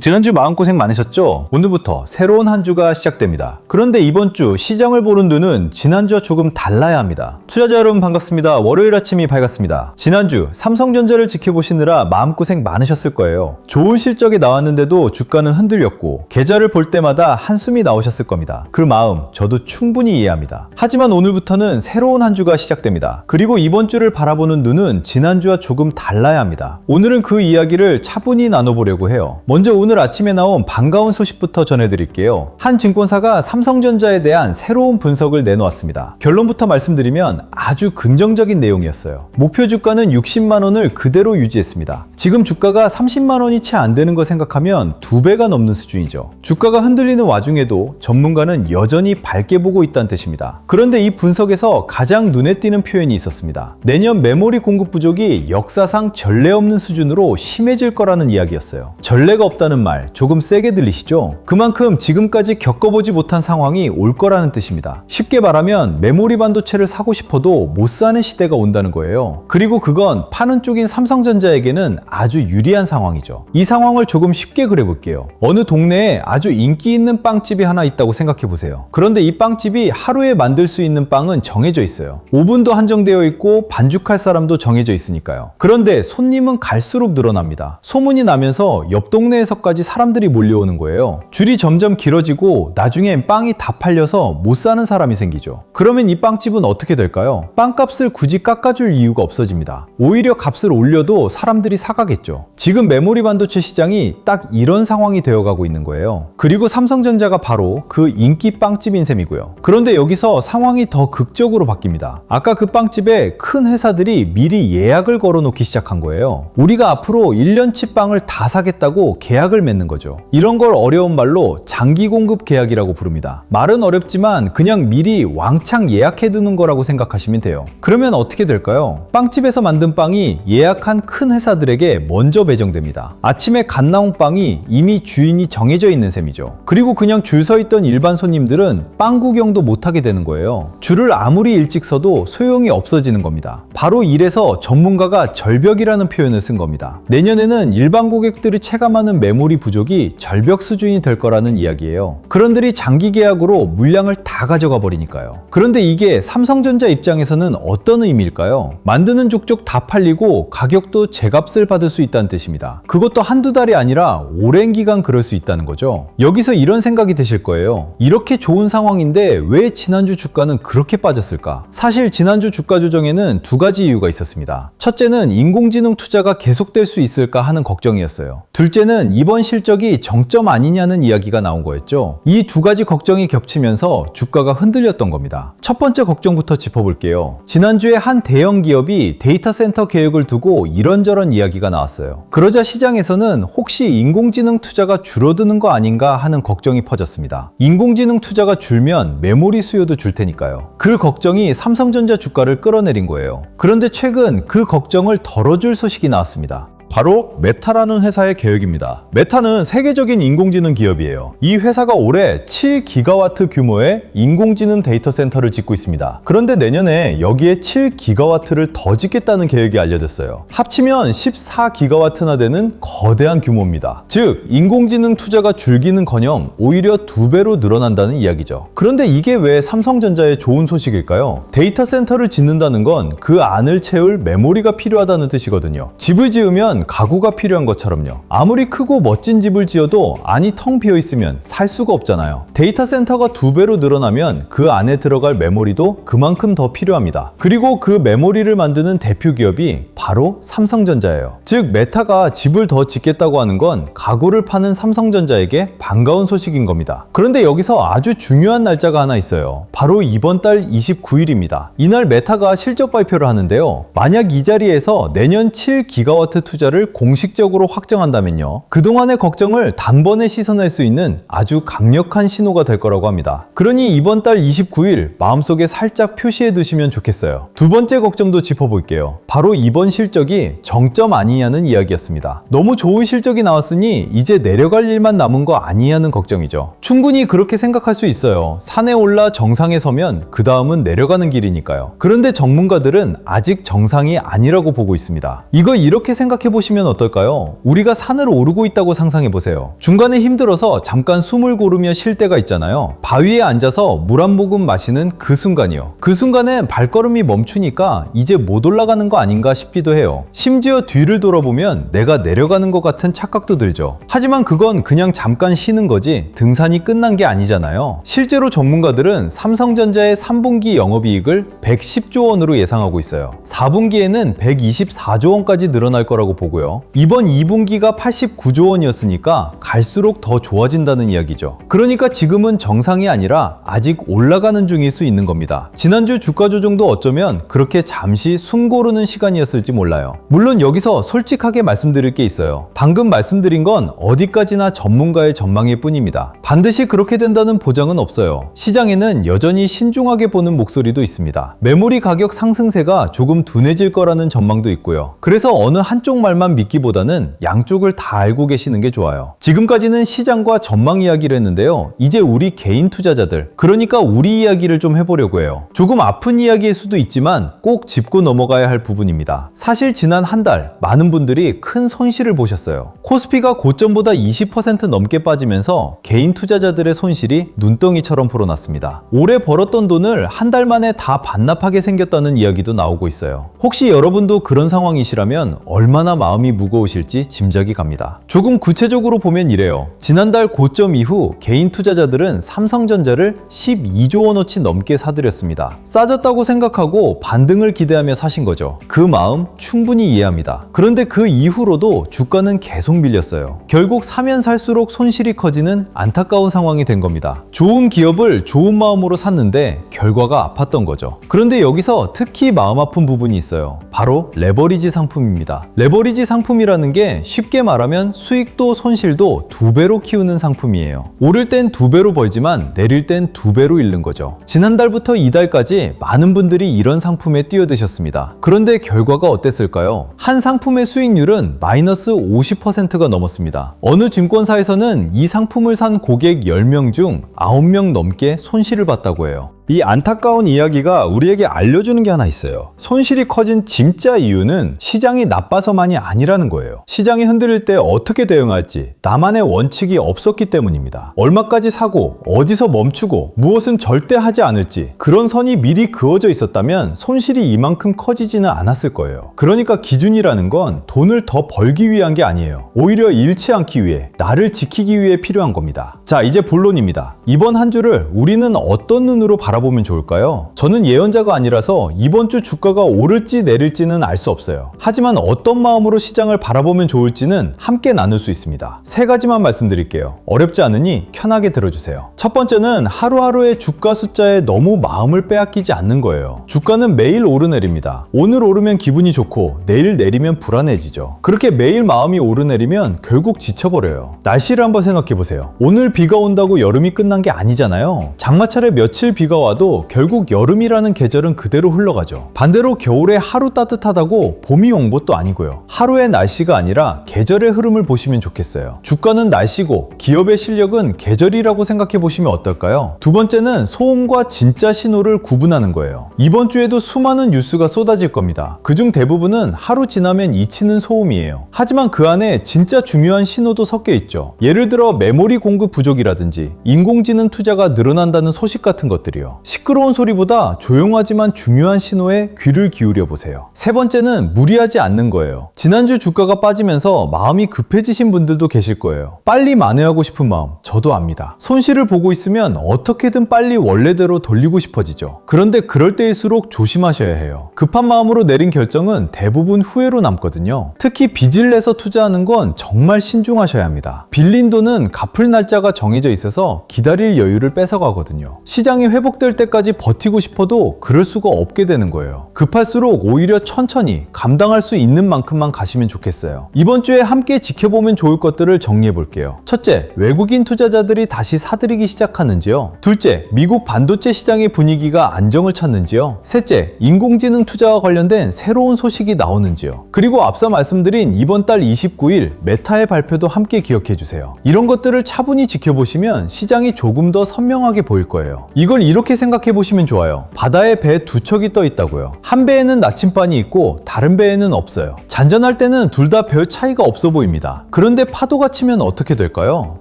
지난주 마음고생 많으셨죠? 오늘부터 새로운 한 주가 시작됩니다. 그런데 이번 주 시장을 보는 눈은 지난주와 조금 달라야 합니다. 투자자 여러분 반갑습니다. 월요일 아침이 밝았습니다. 지난주 삼성전자를 지켜보시느라 마음고생 많으셨을 거예요. 좋은 실적이 나왔는데도 주가는 흔들렸고 계좌를 볼 때마다 한숨이 나오셨을 겁니다. 그 마음 저도 충분히 이해합니다. 하지만 오늘부터는 새로운 한 주가 시작됩니다. 그리고 이번 주를 바라보는 눈은 지난주와 조금 달라야 합니다. 오늘은 그 이야기를 차분히 나눠보려고 해요. 먼저 오늘 아침에 나온 반가운 소식부터 전해드릴게요. 한 증권사가 삼성전자에 대한 새로운 분석을 내놓았습니다. 결론부터 말씀드리면 아주 긍정적인 내용이었어요. 목표 주가는 60만원을 그대로 유지했습니다. 지금 주가가 30만원이 채 안 되는 거 생각하면 2배가 넘는 수준이죠. 주가가 흔들리는 와중에도 전문가는 여전히 밝게 보고 있다는 뜻입니다. 그런데 이 분석에서 가장 눈에 띄는 표현이 있었습니다. 내년 메모리 공급 부족이 역사상 전례 없는 수준으로 심해질 거라는 이야기였어요. 전례가 없다는 말 조금 세게 들리시죠? 그만큼 지금까지 겪어보지 못한 상황이 올 거라는 뜻입니다. 쉽게 말하면 메모리 반도체를 사고 싶어도 못 사는 시대가 온다는 거예요. 그리고 그건 파는 쪽인 삼성전자에게는 아주 유리한 상황이죠. 이 상황을 조금 쉽게 그려볼게요. 어느 동네에 아주 인기 있는 빵집이 하나 있다고 생각해보세요. 그런데 이 빵집이 하루에 만들 수 있는 빵은 정해져 있어요. 오븐도 한정되어 있고 반죽할 사람도 정해져 있으니까요. 그런데 손님은 갈수록 늘어납니다. 소문이 나면서 옆 동네에서까지 사람들이 몰려오는 거예요. 줄이 점점 길어지고 나중엔 빵이 다 팔려서 못 사는 사람이 생기죠. 그러면 이 빵집은 어떻게 될까요? 빵값을 굳이 깎아줄 이유가 없어집니다. 오히려 값을 올려도 사람들이 사가겠죠. 지금 메모리 반도체 시장이 딱 이런 상황이 되어가고 있는 거예요. 그리고 삼성전자가 바로 그 인기 빵집인 셈이고요. 그런데 여기서 상황이 더 극적으로 바뀝니다. 아까 그 빵집에 큰 회사들이 미리 예약을 걸어놓기 시작한 거예요. 우리가 앞으로 1년치 빵을 다 사겠다고 계약을 맺는 거죠. 이런 걸 어려운 말로 장기 공급 계약이라고 부릅니다. 말은 어렵지만 그냥 미리 왕창 예약해두는 거라고 생각하시면 돼요. 그러면 어떻게 될까요? 빵집에서 만든 빵이 예약한 큰 회사들에게 먼저 배정됩니다. 아침에 갓 나온 빵이 이미 주인이 정해져 있는 셈이죠. 그리고 그냥 줄 서 있던 일반 손님들은 빵 구경도 못하게 되는 거예요. 줄을 아무리 일찍 서도 소용이 없어지는 겁니다. 바로 이래서 전문가가 절벽이라는 표현을 쓴 겁니다. 내년에는 일반 고객들이 체감하는 메모리 부족이 절벽 수준이 될 거라는 이야기예요. 그런들이 장기 계약으로 물량을 다 가져가 버리니까요. 그런데 이게 삼성전자 입장에서는 어떤 의미일까요? 만드는 족족 다 팔리고 가격도 제값을 받을 수 있다는 뜻입니다. 그것도 한두 달이 아니라 오랜 기간 그럴 수 있다는 거죠. 여기서 이런 생각이 드실 거예요. 이렇게 좋은 상황인데 왜 지난주 주가는 그렇게 빠졌을까? 사실 지난주 주가 조정에는 두 가지 이유가 있었습니다. 첫째는 인공지능 투자가 계속될 수 있을까 하는 걱정이었어요. 둘째는 이번 실적이 정점 아니냐는 이야기가 나온 거였죠. 이 두 가지 걱정이 겹치면서 주가가 흔들렸던 겁니다. 첫 번째 걱정부터 짚어볼게요. 지난주에 한 대형 기업이 데이터 센터 계획을 두고 이런저런 이야기가 나왔어요. 그러자 시장에서는 혹시 인공지능 투자가 줄어드는 거 아닌가 하는 걱정이 퍼졌습니다. 인공지능 투자가 줄면 메모리 수요도 줄 테니까요. 그 걱정이 삼성전자 주가를 끌어내린 거예요. 그런데 최근 그 걱정을 덜어줄 소식이 나왔습니다. 바로 메타라는 회사의 계획입니다. 메타는 세계적인 인공지능 기업이에요. 이 회사가 올해 7기가와트 규모의 인공지능 데이터 센터를 짓고 있습니다. 그런데 내년에 여기에 7기가와트를 더 짓겠다는 계획이 알려졌어요. 합치면 14기가와트나 되는 거대한 규모입니다. 즉 인공지능 투자가 줄기는커녕 오히려 2배로 늘어난다는 이야기죠. 그런데 이게 왜 삼성전자의 좋은 소식일까요? 데이터 센터를 짓는다는 건 그 안을 채울 메모리가 필요하다는 뜻이거든요. 집을 지으면 가구가 필요한 것처럼요. 아무리 크고 멋진 집을 지어도 안이 텅 비어 있으면 살 수가 없잖아요. 데이터 센터가 2배로 늘어나면 그 안에 들어갈 메모리도 그만큼 더 필요합니다. 그리고 그 메모리를 만드는 대표 기업이 바로 삼성전자예요. 즉 메타가 집을 더 짓겠다고 하는 건 가구를 파는 삼성전자에게 반가운 소식인 겁니다. 그런데 여기서 아주 중요한 날짜가 하나 있어요. 바로 이번 달 29일입니다. 이날 메타가 실적 발표를 하는데요. 만약 이 자리에서 내년 7기가와트 투자를 공식적으로 확정한다면요. 그동안의 걱정을 단번에 씻어낼 수 있는 아주 강력한 신호가 될 거라고 합니다. 그러니 이번 달 29일 마음속에 살짝 표시해 두시면 좋겠어요. 두 번째 걱정도 짚어볼게요. 바로 이번 실적이 정점 아니냐는 이야기였습니다. 너무 좋은 실적이 나왔으니 이제 내려갈 일만 남은 거 아니냐는 걱정이죠. 충분히 그렇게 생각할 수 있어요. 산에 올라 정상에 서면 그 다음은 내려가는 길이니까요. 그런데 전문가들은 아직 정상이 아니라고 보고 있습니다. 이거 이렇게 생각해 보시면 어떨까요? 우리가 산을 오르고 있다고 상상해 보세요. 중간에 힘들어서 잠깐 숨을 고르며 쉴 때가 있잖아요. 바위에 앉아서 물 한 모금 마시는 그 순간이요. 그 순간에 발걸음이 멈추니까 이제 못 올라가는 거 아닌가 싶기도 해요. 심지어 뒤를 돌아보면 내가 내려가는 것 같은 착각도 들죠. 하지만 그건 그냥 잠깐 쉬는 거지 등산이 끝난 게 아니잖아요. 실제로 전문가들은 삼성전자의 3분기 영업이익을 110조 원으로 예상하고 있어요. 4분기에는 124조 원까지 늘어날 거라고 보고요. 이번 2분기가 89조 원이었으니까 갈수록 더 좋아진다는 이야기죠. 그러니까 지금은 정상이 아니라 아직 올라가는 중일 수 있는 겁니다. 지난주 주가 조정도 어쩌면 그렇게 잠시 숨 고르는 시간이었을지 몰라요. 물론 여기서 솔직하게 말씀드릴 게 있어요. 방금 말씀드린 건 어디까지나 전문가의 전망일 뿐입니다. 반드시 그렇게 된다는 보장은 없어요. 시장에는 여전히 신중하게 보는 목소리도 있습니다. 메모리 가격 상승세가 조금 둔해질 거라는 전망도 있고요. 그래서 어느 한쪽 말만 믿기보다는 양쪽을 다 알고 계시는 게 좋아요. 지금까지는 시장과 전망 이야기를 했는데요. 이제 우리 개인 투자자들, 그러니까 우리 이야기를 좀 해보려고 해요. 조금 아픈 이야기일 수도 있지만 꼭 짚고 넘어가야 할 부분입니다. 사실 지난 한 달 많은 분들이 큰 손실을 보셨어요. 코스피가 고점보다 20% 넘게 빠지면서 개인 투자자들의 손실이 눈덩이처럼 풀어났습니다. 올해 벌었던 돈을 한 달 만에 다 반납하게 생겼다는 이야기도 나오고 있어요. 혹시 여러분도 그런 상황이시라면 얼마나 마음이 무거우실지 짐작이 갑니다. 조금 구체적으로 보면 이래요. 지난달 고점 이후 개인 투자자들은 삼성전자를 12조 원어치 넘게 사들였습니다. 싸졌다고 생각하고 반등을 기대하며 사신 거죠. 그 마음 충분히 이해합니다. 그런데 그 이후로도 주가는 계속 밀렸어요. 결국 사면 살수록 손실이 커지는 안타까운 상황이 된 겁니다. 좋은 기업을 좋은 마음으로 샀는데 결과가 아팠던 거죠. 그런데 여기서 특히 마음 아픈 부분이 있어요. 바로 레버리지 상품입니다. 레버리지 상품이라는 게 쉽게 말하면 수익도 손실도 2배로 키우는 상품이에요. 오를 땐 2배로 벌지만 내릴 땐 2배로 잃는 거죠. 지난달부터 이달까지 많은 분들이 이런 상품에 뛰어드셨습니다. 그런데 결과가 어땠을까요? 한 상품의 수익률은 마이너스 50%가 넘었습니다. 어느 증권사에서는 이 상품을 산 고객 10명 중 9명 넘게 손실을 봤다고 해요. 이 안타까운 이야기가 우리에게 알려주는 게 하나 있어요. 손실이 커진 진짜 이유는 시장이 나빠서만이 아니라는 거예요. 시장이 흔들릴 때 어떻게 대응할지 나만의 원칙이 없었기 때문입니다. 얼마까지 사고 어디서 멈추고 무엇은 절대 하지 않을지 그런 선이 미리 그어져 있었다면 손실이 이만큼 커지지는 않았을 거예요. 그러니까 기준이라는 건 돈을 더 벌기 위한 게 아니에요. 오히려 잃지 않기 위해, 나를 지키기 위해 필요한 겁니다. 자, 이제 본론입니다. 이번 한 주를 우리는 어떤 눈으로 바라보면 좋을까요? 저는 예언자가 아니라서 이번 주 주가가 오를지 내릴지는 알 수 없어요. 하지만 어떤 마음으로 시장을 바라보면 좋을지는 함께 나눌 수 있습니다. 세 가지만 말씀드릴게요. 어렵지 않으니 편하게 들어주세요. 첫 번째는 하루하루의 주가 숫자에 너무 마음을 빼앗기지 않는 거예요. 주가는 매일 오르내립니다. 오늘 오르면 기분이 좋고 내일 내리면 불안해지죠. 그렇게 매일 마음이 오르내리면 결국 지쳐버려요. 날씨를 한번 생각해보세요. 오늘 비가 온다고 여름이 끝난 게 아니잖아요. 장마철에 며칠 비가 와도 결국 여름이라는 계절은 그대로 흘러가죠. 반대로 겨울에 하루 따뜻하다고 봄이 온 것도 아니고요. 하루의 날씨가 아니라 계절의 흐름을 보시면 좋겠어요. 주가는 날씨고 기업의 실력은 계절이라고 생각해 보시면 어떨까요? 두 번째는 소음과 진짜 신호를 구분하는 거예요. 이번 주에도 수많은 뉴스가 쏟아질 겁니다. 그중 대부분은 하루 지나면 잊히는 소음이에요. 하지만 그 안에 진짜 중요한 신호도 섞여 있죠. 예를 들어 메모리 공급 부족이라든지 인공지능 투자가 늘어난다는 소식 같은 것들이요. 시끄러운 소리보다 조용하지만 중요한 신호에 귀를 기울여 보세요. 세 번째는 무리하지 않는 거예요. 지난주 주가가 빠지면서 마음이 급해지신 분들도 계실 거예요. 빨리 만회하고 싶은 마음 저도 압니다. 손실을 보고 있으면 어떻게든 빨리 원래대로 돌리고 싶어지죠. 그런데 그럴 때일수록 조심하셔야 해요. 급한 마음으로 내린 결정은 대부분 후회로 남거든요. 특히 빚을 내서 투자하는 건 정말 신중하셔야 합니다. 빌린 돈은 갚을 날짜가 정해져 있어서 기다릴 여유를 뺏어가거든요. 시장이 회복될 때까지 버티고 싶어도 그럴 수가 없게 되는 거예요. 급할수록 오히려 천천히 감당할 수 있는 만큼만 가시면 좋겠어요. 이번 주에 함께 지켜보면 좋을 것들을 정리해 볼게요. 첫째, 외국인 투자자들이 다시 사들이기 시작하는지요? 둘째, 미국 반도체 시장의 분위기가 안정을 찾는지요? 셋째, 인공지능 투자와 관련된 새로운 소식이 나오는지요? 그리고 앞서 말씀드린 이번 달 29일 메타의 발표도 함께 기억해 주세요. 이런 것들을 차분히 지켜 지켜보시면 시장이 조금 더 선명하게 보일 거예요. 이걸 이렇게 생각해 보시면 좋아요. 바다에 배 두 척이 떠 있다고요. 한 배에는 나침반이 있고 다른 배에는 없어요. 잔잔할 때는 둘 다 별 차이가 없어 보입니다. 그런데 파도가 치면 어떻게 될까요?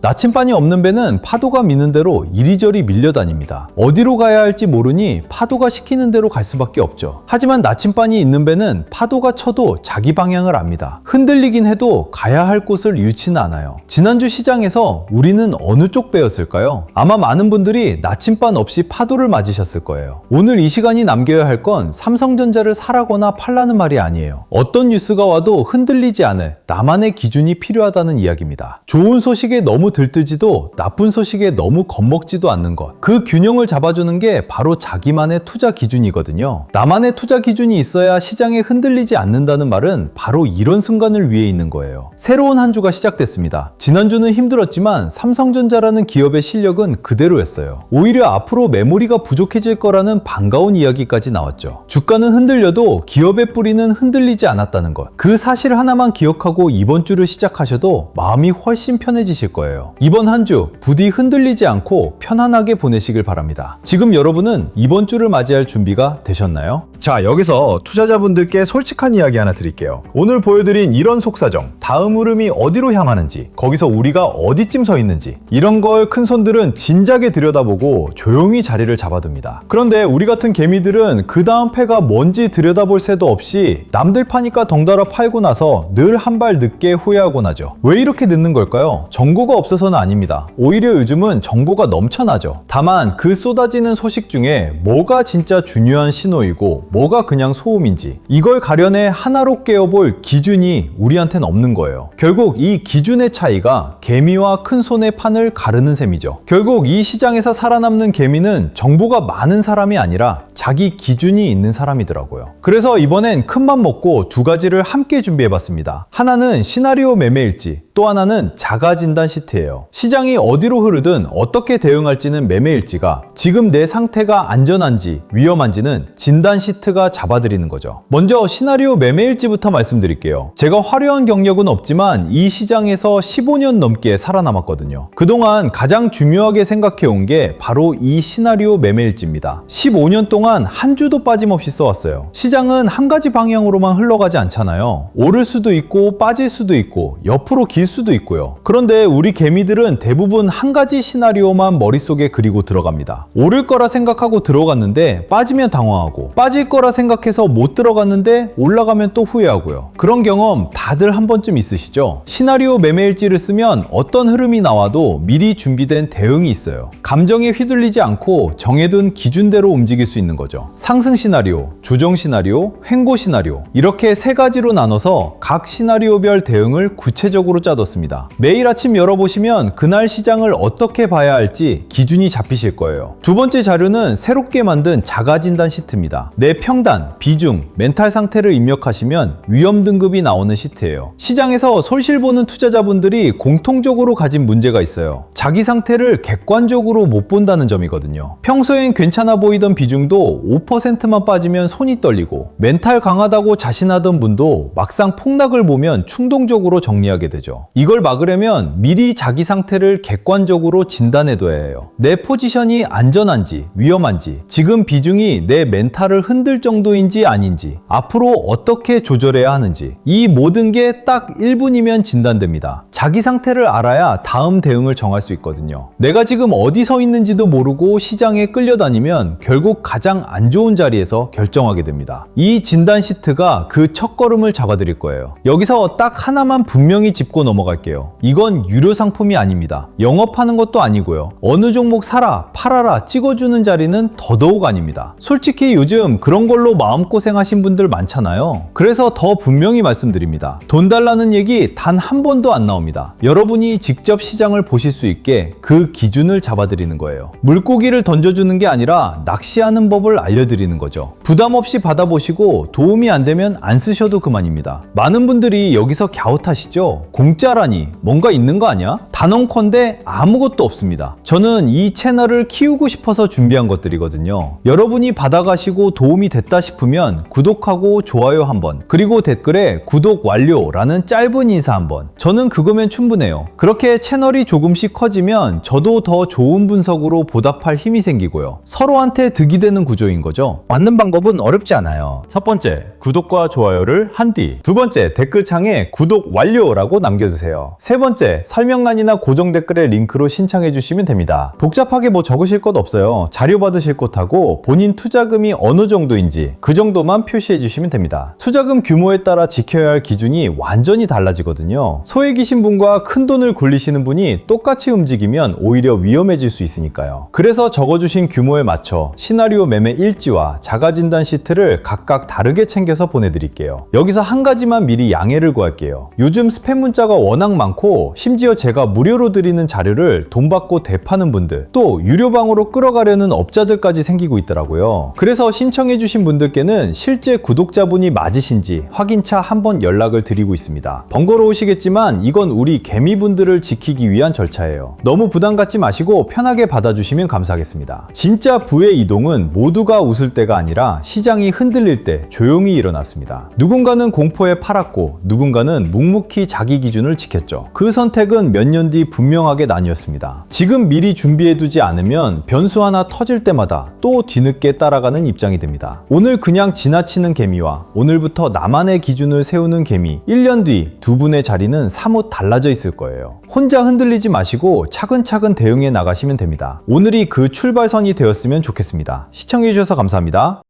나침반이 없는 배는 파도가 미는 대로 이리저리 밀려다닙니다. 어디로 가야 할지 모르니 파도가 시키는 대로 갈 수밖에 없죠. 하지만 나침반이 있는 배는 파도가 쳐도 자기 방향을 압니다. 흔들리긴 해도 가야 할 곳을 잃지는 않아요. 지난주 시장에서 우리는 어느 쪽 배였을까요? 아마 많은 분들이 나침반 없이 파도를 맞으셨을 거예요. 오늘 이 시간이 남겨야 할 건 삼성전자를 사라거나 팔라는 말이 아니에요. 어떤 뉴스가 와도 흔들리지 않을 나만의 기준이 필요하다는 이야기입니다. 좋은 소식에 너무 들뜨지도 나쁜 소식에 너무 겁먹지도 않는 것. 그 균형을 잡아주는 게 바로 자기만의 투자 기준이거든요. 나만의 투자 기준이 있어야 시장에 흔들리지 않는다는 말은 바로 이런 순간을 위해 있는 거예요. 새로운 한 주가 시작됐습니다. 지난주는 힘들었지만 삼성전자라는 기업의 실력은 그대로였어요. 오히려 앞으로 메모리가 부족해질 거라는 반가운 이야기까지 나왔죠. 주가는 흔들려도 기업의 뿌리는 흔들리지 않았다는 것. 그 사실 하나만 기억하고 이번 주를 시작하셔도 마음이 훨씬 편해지실 거예요. 이번 한 주 부디 흔들리지 않고 편안하게 보내시길 바랍니다. 지금 여러분은 이번 주를 맞이할 준비가 되셨나요? 자, 여기서 투자자분들께 솔직한 이야기 하나 드릴게요. 오늘 보여드린 이런 속사정, 다음 흐름이 어디로 향하는지, 거기서 우리가 어디쯤 서 있는지, 이런 걸 큰손들은 진작에 들여다보고 조용히 자리를 잡아둡니다. 그런데 우리 같은 개미들은 그 다음 패가 뭔지 들여다볼 새도 없이 남들 파니까 덩달아 팔고 나서 늘 한 발 늦게 후회하곤 하죠. 왜 이렇게 늦는 걸까요? 정보가 없어서는 아닙니다. 오히려 요즘은 정보가 넘쳐나죠. 다만 그 쏟아지는 소식 중에 뭐가 진짜 중요한 신호이고 뭐가 그냥 소음인지, 이걸 가려내 하나로 깨어볼 기준이 우리한텐 없는 거예요. 결국 이 기준의 차이가 개미와 큰손의 판을 가르는 셈이죠. 결국 이 시장에서 살아남는 개미는 정보가 많은 사람이 아니라 자기 기준이 있는 사람이더라고요. 그래서 이번엔 큰맘 먹고 두 가지를 함께 준비해봤습니다. 하나는 시나리오 매매일지, 또 하나는 자가진단 시트예요. 시장이 어디로 흐르든 어떻게 대응할지는 매매일지가, 지금 내 상태가 안전한지 위험한지는 진단 시트가 잡아드리는 거죠. 먼저 시나리오 매매일지부터 말씀드릴게요. 제가 화려한 경력은 없지만 이 시장에서 15년 넘게 살아남았거든요. 그동안 가장 중요하게 생각해온 게 바로 이 시나리오 매매일지입니다. 15년 동안 한 주도 빠짐없이 써왔어요. 시장은 한 가지 방향으로만 흘러가지 않잖아요. 오를 수도 있고 빠질 수도 있고 옆으로 길 수도 있고요. 그런데 우리 개미들은 대부분 한 가지 시나리오만 머릿속에 그리고 들어갑니다. 오를 거라 생각하고 들어갔는데 빠지면 당황하고, 빠질 거라 생각해서 못 들어갔는데 올라가면 또 후회하고요. 그런 경험 다들 한 번쯤 있으시죠? 시나리오 매매일지를 쓰면 어떤 흐름이 나와도 미리 준비된 대응이 있어요. 감정에 휘둘리지 않고 정해둔 기준대로 움직일 수 있는 거죠. 상승 시나리오, 조정 시나리오, 횡보 시나리오, 이렇게 세 가지로 나눠서 각 시나리오별 대응을 구체적으로 짜뒀습니다. 매일 아침 열어보시면 그날 시장을 어떻게 봐야 할지 기준이 잡히실 거예요. 두 번째 자료는 새롭게 만든 자가진단 시트입니다. 내 평단, 비중, 멘탈 상태를 입력하시면 위험 등급이 나오는 시트예요. 시장에서 솔실 보는 투자자분들이 공통적으로 가진 문제가 있어요. 자기 상태를 객관적으로 못 본다는 점이거든요. 평소엔 괜찮아 보이던 비중도 5%만 빠지면 손이 떨리고, 멘탈 강하다고 자신하던 분도 막상 폭락을 보면 충동적으로 정리하게 되죠. 이걸 막으려면 미리 자기 상태를 객관적으로 진단해둬야 해요. 내 포지션이 안전한지 위험한지, 지금 비중이 내 멘탈을 흔들 정도인지 아닌지, 앞으로 어떻게 조절해야 하는지, 이 모든 게 딱 1분이면 진단됩니다. 자기 상태를 알아야 다음 대응을 정할 수 있거든요. 내가 지금 어디 서 있는지도 모르고 시장에 끌려다니면 결국 가장 안 좋은 자리에서 결정하게 됩니다. 이 진단 시트가 그 첫걸음을 잡아드릴 거예요. 여기서 딱 하나만 분명히 짚고 넘어갈게요. 이건 유료 상품이 아닙니다. 영업하는 것도 아니고요. 어느 종목 사라, 팔아라 찍어주는 자리는 더더욱 아닙니다. 솔직히 요즘 그런 걸로 마음고생하신 분들 많잖아요. 그래서 더 분명히 말씀드립니다. 돈 달라는 얘기 단 한 번도 안 나옵니다. 여러분이 직접 시장을 보실 수 있게 그 기준을 잡아드리는 거예요. 물고기를 던져주는 게 아니라 낚시하는 법을 알려드리는 거죠. 부담 없이 받아보시고 도움이 안 되면 안 쓰셔도 그만입니다. 많은 분들이 여기서 갸웃하시죠? 공짜라니 뭔가 있는 거 아니야? 단언컨대 아무것도 없습니다. 저는 이 채널을 키우고 싶어서 준비한 것들이거든요. 여러분이 받아가시고 도움이 됐다 싶으면 구독하고 좋아요 한번, 그리고 댓글에 구독 완료라는 짧은 인사 한번. 저는 그거면 충분해요. 그렇게 채널이 조금씩 커지면 저도 더 좋은 분석으로 보답할 힘이 생기고요. 서로한테 득이 되는 구조인 거죠. 맞는 방법은 어렵지 않아요. 첫 번째, 구독과 좋아요를 한 뒤. 두 번째, 댓글창에 구독 완료라고 남겨주세요. 세 번째, 설명란이나 고정 댓글에 링크로 신청해 주시면 됩니다. 복잡하게 뭐 적으실 것 없어요. 자료 받으실 곳하고 본인 투자금이 어느 정도인지 그 정도만 표시해 주시면 됩니다. 투자금 규모에 따라 지켜야 할 기준이 완전히 달라지거든요. 소액이신 분과 큰 돈을 굴리시는 분이 똑같이 움직이면 오히려 위험해질 수 있으니까요. 그래서 적어주신 규모에 맞춰 시나리오 매매 일지와 자가진단 시트를 각각 다르게 챙겨서 보내드릴게요. 여기서 한 가지만 미리 양해를 구할게요. 요즘 스팸 문자가 워낙 많고 심지어 제가 무료로 드리는 자료를 돈 받고 대파는 분들, 또 유료방으로 끌어가려는 업자들까지 생기고 있더라고요. 그래서 신청해주신 분들께는 실제 구독자분이 맞으신지 확인차 한번 연락을 드리고 있습니다. 번거로우시겠지만 이건 우리 개미분들을 지키기 위한 절차예요. 너무 부담 갖지 마시고 편하게 받아주시면 감사하겠습니다. 진짜 부의 이동은 모두가 웃을 때가 아니라 시장이 흔들릴 때 조용히 일어났습니다. 누군가는 공포에 팔았고 누군가는 묵묵히 자기 기준을 지켰죠. 그 선택은 몇 년 뒤 분명하게 나뉘었습니다. 지금 미리 준비해두지 않으면 변수 하나 터질 때마다 또 뒤늦게 따라가는 입장이 됩니다. 오늘 그냥 지나치는 개미와 오늘부터 나만의 기준을 세우는 개미, 1년 뒤 두 분의 자리는 사뭇 달라져 있을 거예요. 혼자 흔들리지 마시고 차근차근 대응해 나가시면 됩니다. 오늘이 그 출발선이 되었으면 좋겠습니다. 시청해주셔서 감사합니다.